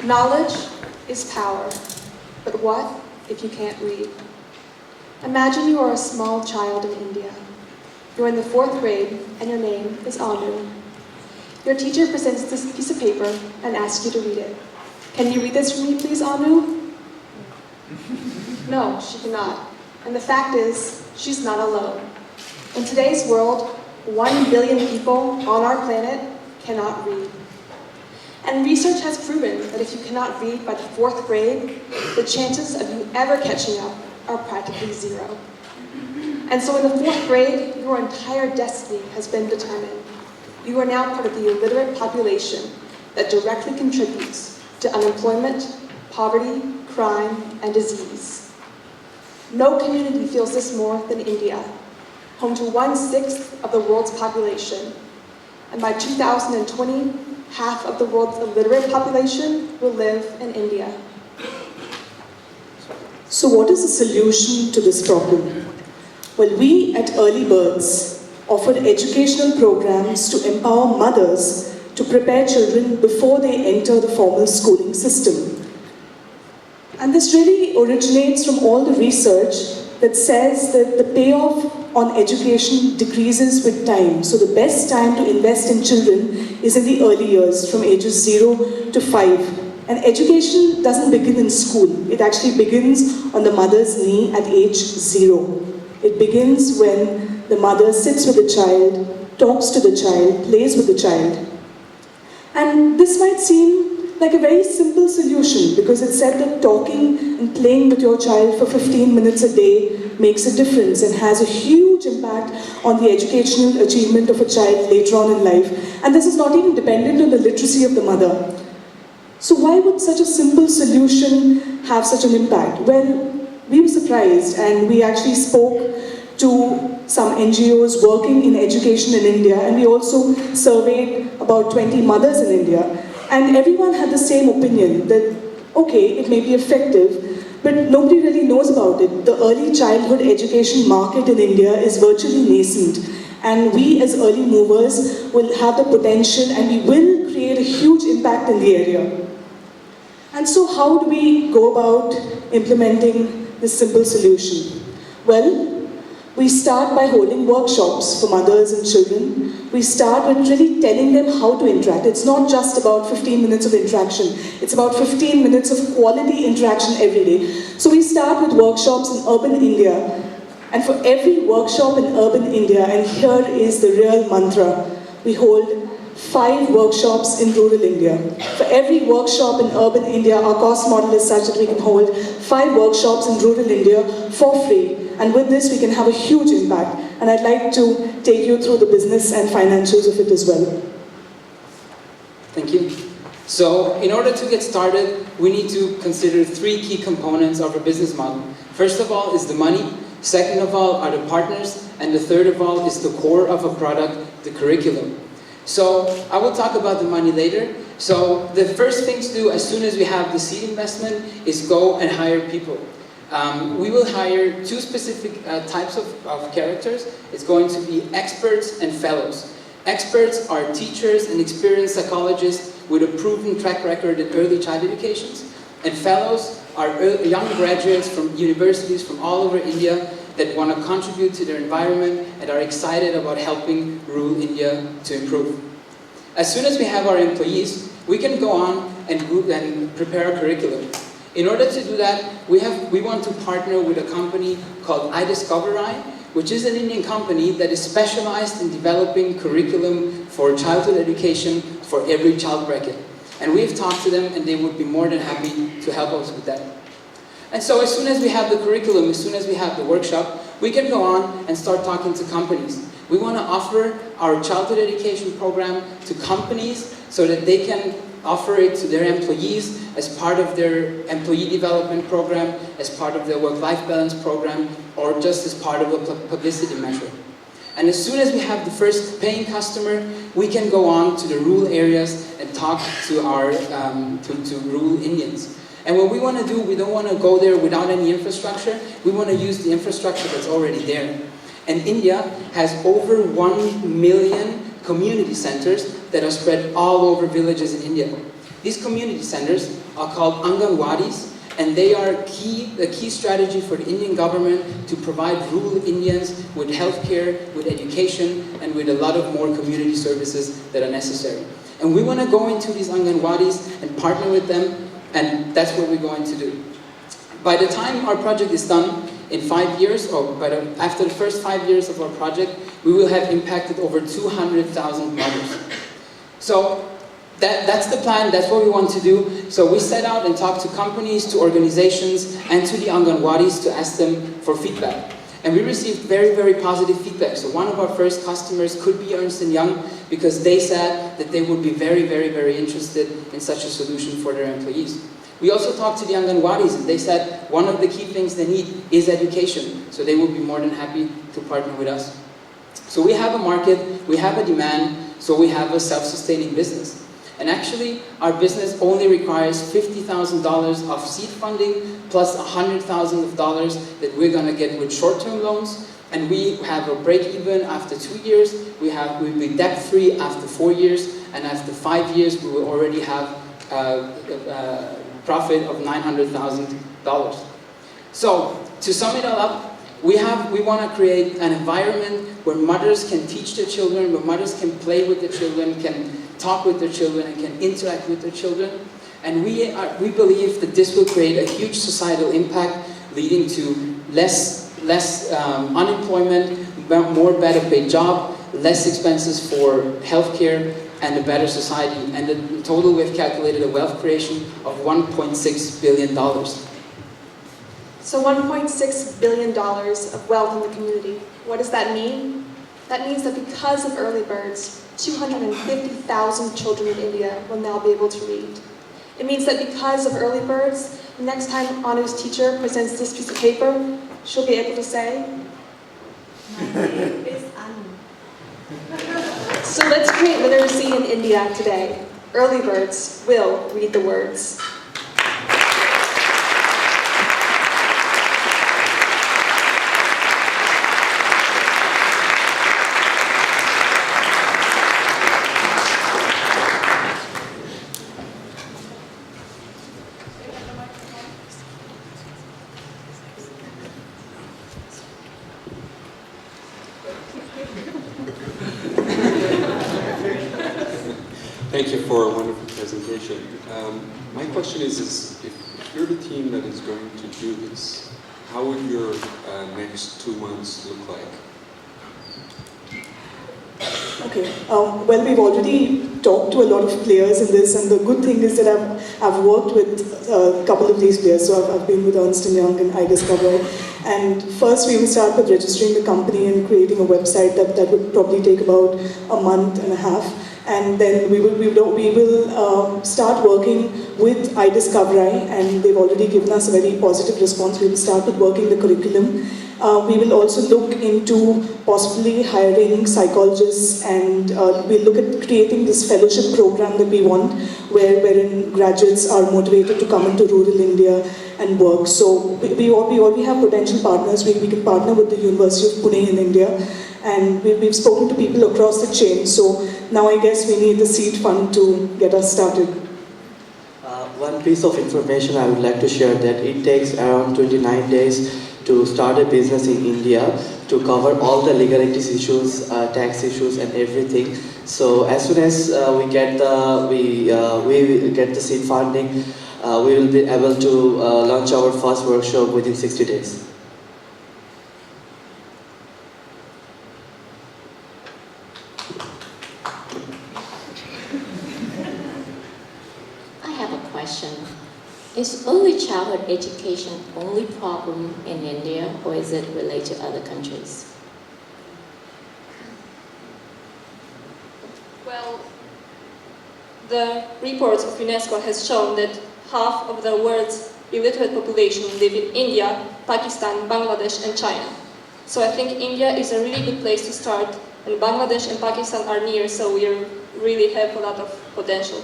Knowledge is power, but what if you can't read? Imagine you are a small child in India. You're in the 4th grade and your name is Anu. Your teacher presents this piece of paper and asks you to read it. Can you read this for me, please, Anu? No, she cannot. And the fact is, she's not alone. In today's world, 1 billion people on our planet cannot read. And research has proven that if you cannot read by the 4th grade, the chances of you ever catching up are practically zero. And so in the 4th grade, your entire destiny has been determined. You are now part of the illiterate population that directly contributes to unemployment, poverty, crime, and disease. No community feels this more than India, home to 1/6 of the world's population. And by 2020, half of the world's illiterate population will live in India. So what is the solution to this problem? Well, we at Early Birds offered educational programs to empower mothers to prepare children before they enter the formal schooling system. And this really originates from all the research that says that the payoff on education decreases with time. So the best time to invest in children is in the early years, from ages 0 to 5. And education doesn't begin in school. It actually begins on the mother's knee at age 0. It begins when the mother sits with the child, talks to the child, plays with the child. And this might seem like a very simple solution because it said that talking and playing with your child for 15 minutes a day makes a difference and has a huge impact on the educational achievement of a child later on in life. And this is not even dependent on the literacy of the mother. So why would such a simple solution have such an impact? Well, we were surprised and we actually spoke to some NGOs working in education in India, and we also surveyed about 20 mothers in India. And everyone had the same opinion that, okay, it may be effective, but nobody really knows about it. The early childhood education market in India is virtually nascent. And we as early movers will have the potential and we will create a huge impact in the area. And so how do we go about implementing this simple solution? Well, we start by holding workshops for mothers and children. We start with really telling them how to interact. It's not just about 15 minutes of interaction. It's about 15 minutes of quality interaction every day. So we start with workshops in urban India. And for every workshop in urban India, and here is the real mantra, we hold 5 workshops in rural India. For every workshop in urban India, our cost model is such that we can hold 5 workshops in rural India for free. And with this, we can have a huge impact. And I'd like to take you through the business and financials of it as well. Thank you. So, in order to get started, we need to consider 3 key components of our business model. First of all is the money. Second of all are the partners. And the third of all is the core of a product, the curriculum. So, I will talk about the money later. So, the first thing to do as soon as we have the seed investment is go and hire people. We will hire 2 specific types of characters. It's going to be experts and fellows. Experts are teachers and experienced psychologists with a proven track record in early child educations. And fellows are young graduates from universities from all over India that want to contribute to their environment and are excited about helping rural India to improve. As soon as we have our employees, we can go on and prepare a curriculum. In order to do that, we want to partner with a company called iDiscovery, which is an Indian company that is specialized in developing curriculum for childhood education for every child bracket. And we've talked to them and they would be more than happy to help us with that. And so as soon as we have the curriculum, as soon as we have the workshop, we can go on and start talking to companies. We want to offer our childhood education program to companies so that they can offer it to their employees as part of their employee development program, as part of their work-life balance program, or just as part of a publicity measure. And as soon as we have the first paying customer, we can go on to the rural areas and talk to our to rural Indians. And what we want to do, we don't want to go there without any infrastructure. We want to use the infrastructure that's already there. And India has over 1 million community centers that are spread all over villages in India. These community centers are called Anganwadis, and they are a key strategy for the Indian government to provide rural Indians with healthcare, with education, and with a lot of more community services that are necessary. And we want to go into these Anganwadis and partner with them, and that's what we're going to do. By the time our project is done, in 5 years, or after the first 5 years of our project, we will have impacted over 200,000 mothers. So that's the plan, that's what we want to do. So we set out and talked to companies, to organizations, and to the Anganwadis to ask them for feedback. And we received very, very positive feedback. So one of our first customers could be Ernst & Young, because they said that they would be very, very, very interested in such a solution for their employees. We also talked to the Anganwadis, and they said one of the key things they need is education. So they would be more than happy to partner with us. So we have a market, we have a demand, so we have a self-sustaining business. And actually, our business only requires $50,000 of seed funding plus $100,000 that we're going to get with short-term loans. And we have a break-even after 2 years. We'll be debt-free after 4 years. And after 5 years, we will already have a profit of $900,000. So, to sum it all up, we want to create an environment where mothers can teach their children, where mothers can play with their children, can talk with their children, and can interact with their children. And we believe that this will create a huge societal impact, leading to less unemployment, more better paid job, less expenses for healthcare, and a better society. And in total, we've calculated a wealth creation of $1.6 billion. So $1.6 billion of wealth in the community. What does that mean? That means that because of early birds, 250,000 children in India will now be able to read. It means that because of early birds, the next time Anu's teacher presents this piece of paper, she'll be able to say, "My name is Anu." So let's create literacy in India today. Early birds will read the words. Thank you for a wonderful presentation. My question is if you're the team that is going to do this, how would your next 2 months look like? Okay. Well, we've already talked to a lot of players in this, and the good thing is that I've worked with a couple of these players. So I've been with Ernst & Young and iDiscover. And first we will start with registering the company and creating a website that would probably take about a month and a half. And then we will start working with iDiscovery, and they've already given us a very positive response. We will start with working the curriculum. We will also look into possibly hiring psychologists, and we'll look at creating this fellowship program that we want, wherein graduates are motivated to come into rural India and work. So we already have potential partners. We can partner with the University of Pune in India, and we've spoken to people across the chain. So now I guess we need the seed fund to get us started. One piece of information I would like to share, that it takes around 29 days to start a business in India, to cover all the legalities issues, tax issues and everything. So as soon as we get the seed funding, we will be able to launch our first workshop within 60 days. I have a question. Is early childhood education only problem in India, or is it related to other countries? Well, the reports of UNESCO has shown that half of the world's illiterate population live in India, Pakistan, Bangladesh and China. So I think India is a really good place to start, and Bangladesh and Pakistan are near, so we really have a lot of potential.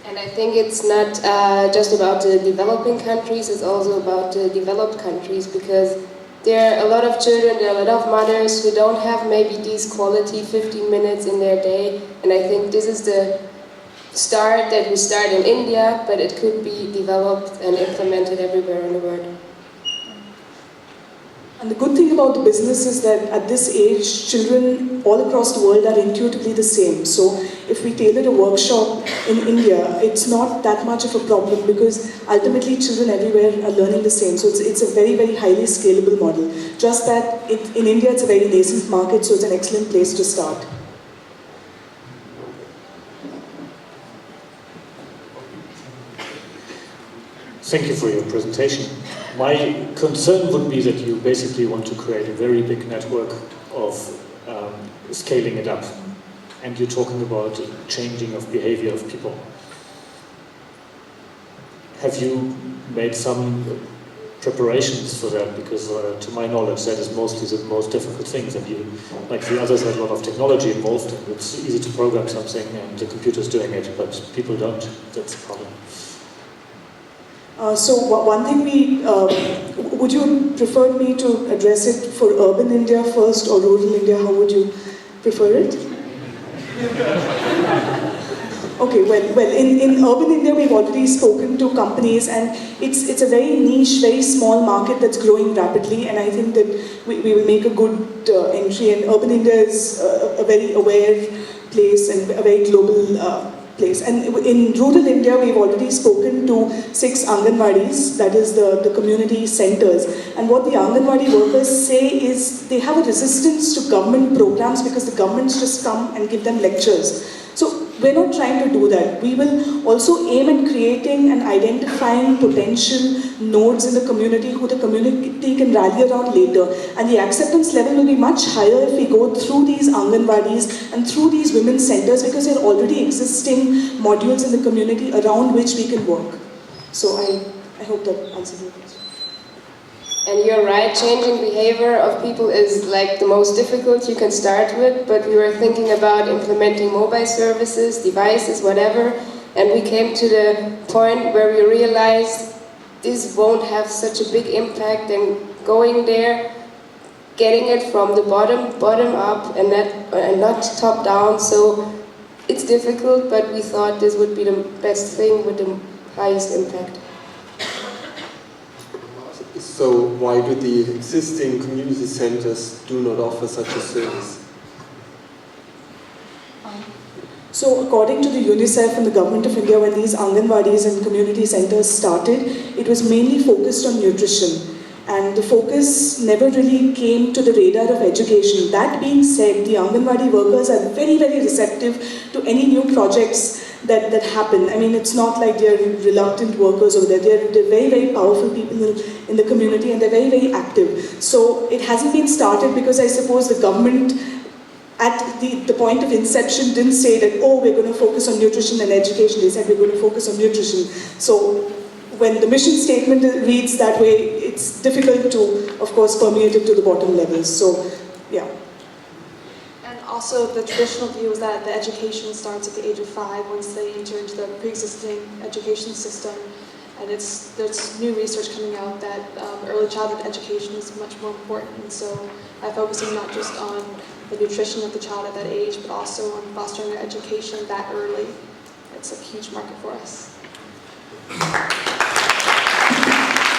And I think it's not just about the developing countries, it's also about the developed countries, because there are a lot of children, there are a lot of mothers who don't have maybe these quality 15 minutes in their day, and I think this is the that we start in India, but it could be developed and implemented everywhere in the world. And the good thing about the business is that at this age, children all across the world are intuitively the same. So if we tailor a workshop in India, it's not that much of a problem because ultimately children everywhere are learning the same. So it's a very, very highly scalable model. Just that in India, it's a very nascent market, so it's an excellent place to start. Thank you for your presentation. My concern would be that you basically want to create a very big network of scaling it up. And you're talking about changing of behavior of people. Have you made some preparations for that? Because to my knowledge, that is mostly the most difficult thing. That you, like the others, have a lot of technology involved. And it's easy to program something and the computer's doing it, but people don't. That's the problem. So one thing would you prefer me to address it for urban India first or rural India? How would you prefer it? Okay, well, in urban India we've already spoken to companies and it's a very niche, very small market that's growing rapidly, and I think that we will make a good entry, and urban India is a very aware place and a very global place. And in rural India, we've already spoken to 6 Anganwadis, that is the community centers. And what the Anganwadi workers say is they have a resistance to government programs because the governments just come and give them lectures. So we're not trying to do that. We will also aim at creating and identifying potential nodes in the community who the community can rally around later. And the acceptance level will be much higher if we go through these Anganwadis and through these women's centers because there are already existing modules in the community around which we can work. So I hope that answers your question. And you're right, changing behavior of people is like the most difficult you can start with, but we were thinking about implementing mobile services, devices, whatever, and we came to the point where we realized this won't have such a big impact, and going there, getting it from the bottom up and not top down, so it's difficult, but we thought this would be the best thing with the highest impact. So why do the existing community centers do not offer such a service? So according to the UNICEF and the Government of India, when these Anganwadis and community centers started, it was mainly focused on nutrition. And the focus never really came to the radar of education. That being said, the Anganwadi workers are very, very receptive to any new projects that happen. I mean, it's not like they're reluctant workers over there. They're very, very powerful people in the community, and they're very, very active. So it hasn't been started because I suppose the government at the point of inception didn't say that, oh, we're going to focus on nutrition and education. They said we're going to focus on nutrition. So when the mission statement reads that way, it's difficult to, of course, permeate it to the bottom levels. So, yeah. And also the traditional view is that the education starts at the age of 5 once they enter into the pre-existing education system. And there's new research coming out that early childhood education is much more important. And so by focusing not just on the nutrition of the child at that age, but also on fostering their education that early, it's a huge market for us.